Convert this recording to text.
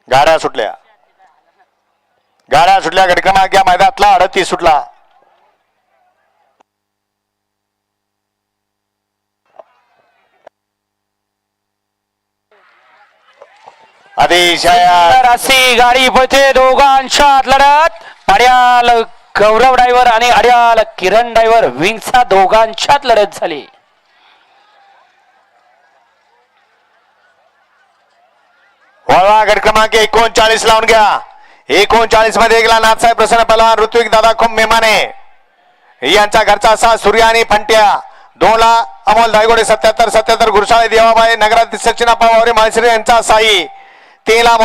गाड्या सुटल्या गट क्रमांक या मैदानातला 38 सुटला. तर अशी गाडी पळते दोघांच्यात लढत. अड्याल गौरव ड्रायव्हर आणि अड्याल किरण ड्रायव्हर विंगचा दोघांच्यात लढत झाली. वळवा गट क्रमांक 39 लावून घ्या. 39 मध्ये गेला नाथसाहेब प्रसन्न पहलवान, ऋत्विक दादा खूप मेमाने यांचा घरचा असा सूर्य आणि फंट्या. 2 ला अमोल धायगोडे 77 गुरसाळे देवाबाई नगराध्यक्ष सचिन पवार माळशिरे यांचा साई. 3 ला